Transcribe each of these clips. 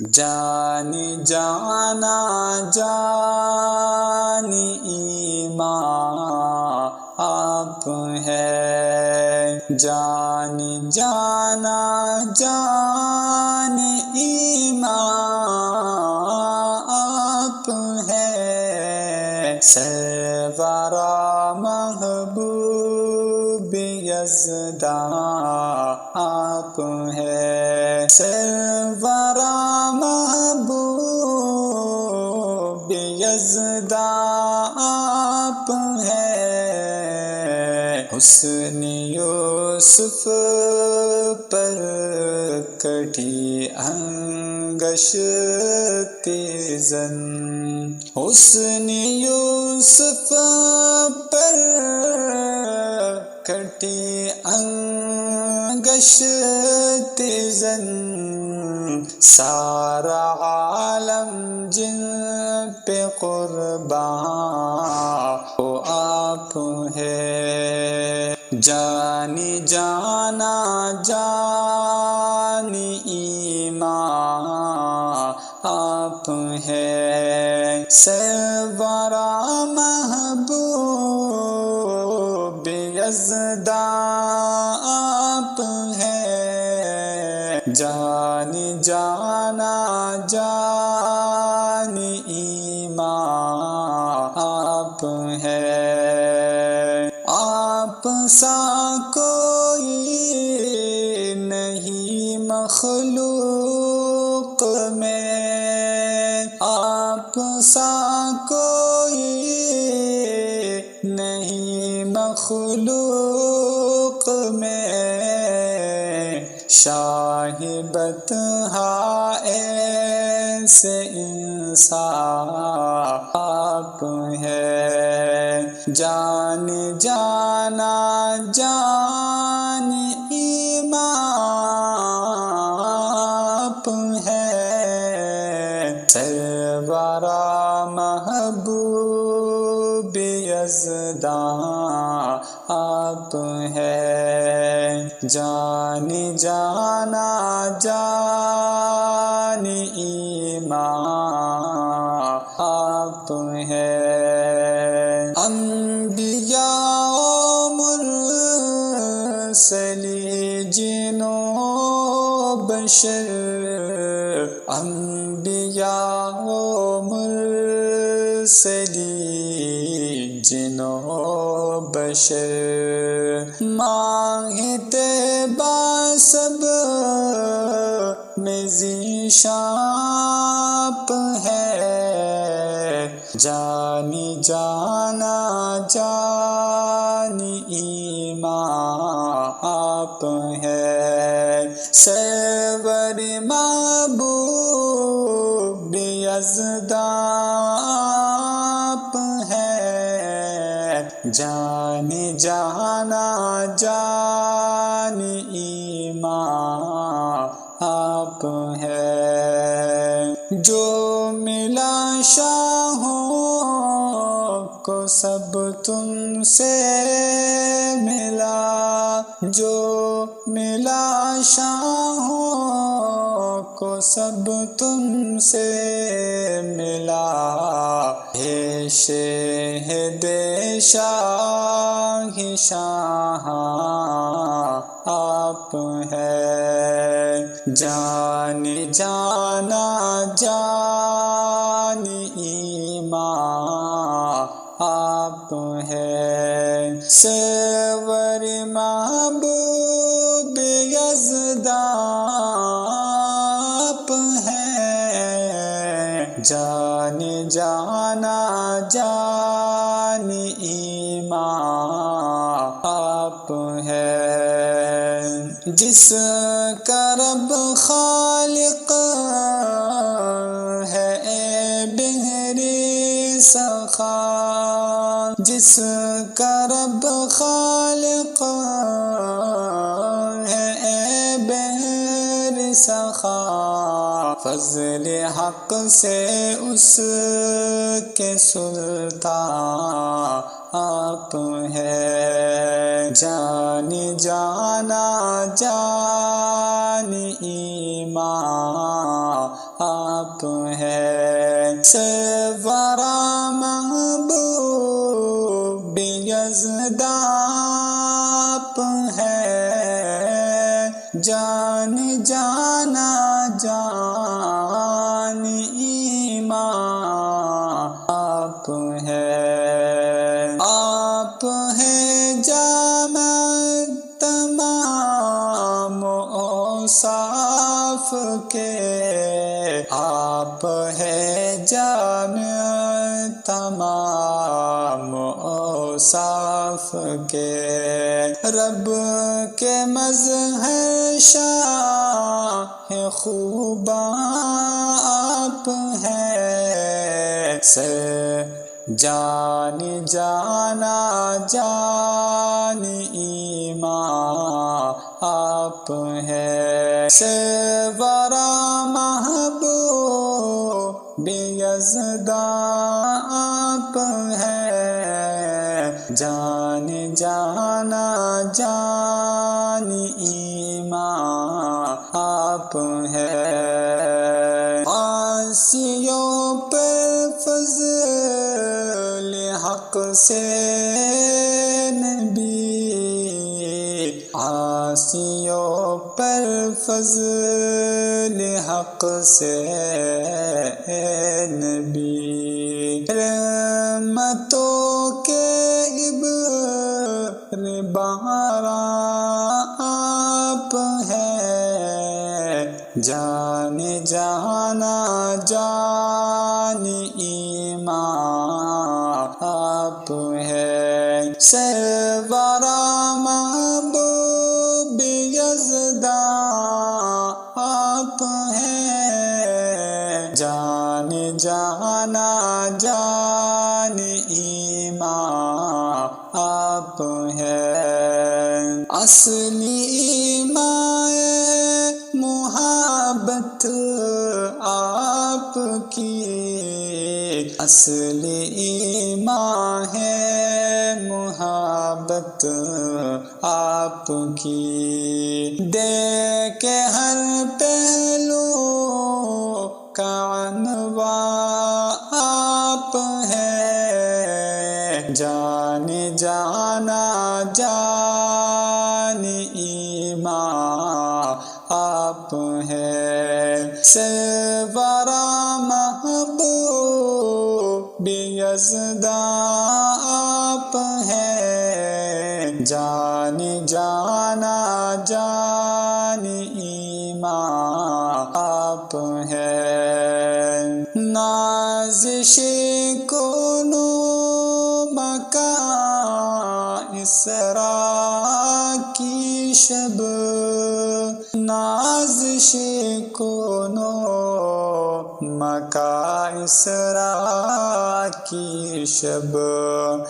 جانی جانا جانی ایمان آپ ہے، جانی جانا جانی ایمان آپ ہے، سرورا محبوب یزداں آپ ہے، سرورا محبوب یزداں آپ ہے، حسن یوسف پر کٹی انگش تیزن، حسن یوسف پر کٹی انگش تیزن، سارا عالم جن پہ قربان وہ آپ ہے، جانی جانا جانی ایمان آپ ہے، سرورا محبوب یزداں آپ ہے، جانی جانا جانی ایمان آپ ہے، آپ سا کوئی نہیں مخلوق میں، آپ سا کوئی نہیں مخلوق میں، شاہ بطحا ایسے انصاف آپ ہے، جانی جانا جانی ایمان آپ ہے، سرورا محبوب یزداں آپ ہے، جانی جانا جانی ایمان آپ ہے، انبیاء و مرسلی جن و بشر، انبیاء و مرسلی جن و بشر، ماہ طیبہ سب میں ذیشان ہے، جانی جانا جانی ایمان آپ ہے، سرور محبوب یزداں آپ ہے، جانی جانا جانی ایمان آپ ہے، جو ملا شاہوں کو سب تم سے ملا، جو ملا شاہوں کو سب تم سے ملا، ہے شہد شاہ شاہاں آپ ہے، جانی جانا جانی ایمان آپ ہے، سرور محبوب یزداں آپ ہے، جانی جانا جانی ایمان آپ ہے، جس کا رب خالق ہے اے بحری سخا، جس کا رب خالق ہے اے بحری سخا، فضل حق سے اس کے سلطان آپ ہے، جانی جانا جانی ایمان آپ ہیں سرورا محبوب یزد آپ ہیں جان جانا جان ایمان آپ ہیں جامع تمام اوصاف کے آپ ہے جامع تمام اوصاف کے رب کے مظہر شاہ خوباں آپ ہیں جان جانا جان ایمان آپ ہیں سرورا محبوب یزد آپ ہیں جان جانا جان ایمان آپ ہیں عاصیوں پر فضل حق سے نبی عاصیوں پر فضل حق سے نبی رحمتوں کے ابر بہاراں آپ ہیں جان جانا جان ایمان آپ ہیں سرورا محبوب یزد آپ ہیں جان جانا جان ایمان آپ ہیں اصلی ایمان محبت آپ کی اصلی ایمان ہے محبت آپ کی دیکھ ہر پہلو کا عنوان آپ ہیں جان جانا جان ایمان آپ ہیں سرورا محبوب یزد آپ ہیں جان جانا جان ایمان آپ ہیں نازش کنو مکان اسرا کی شب نازش کنو مکان اسرا کی شب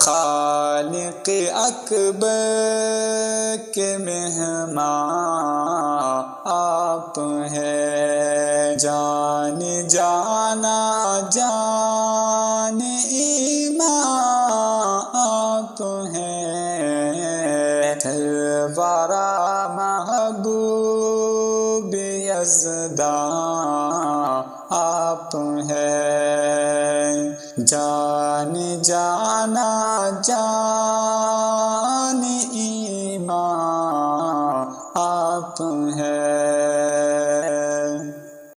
خالق اکبر کے مہمان آپ ہیں جان جانا جان ایمان آپ ہیں سرورا محبوب یزد آپ ہیں جان جانا جان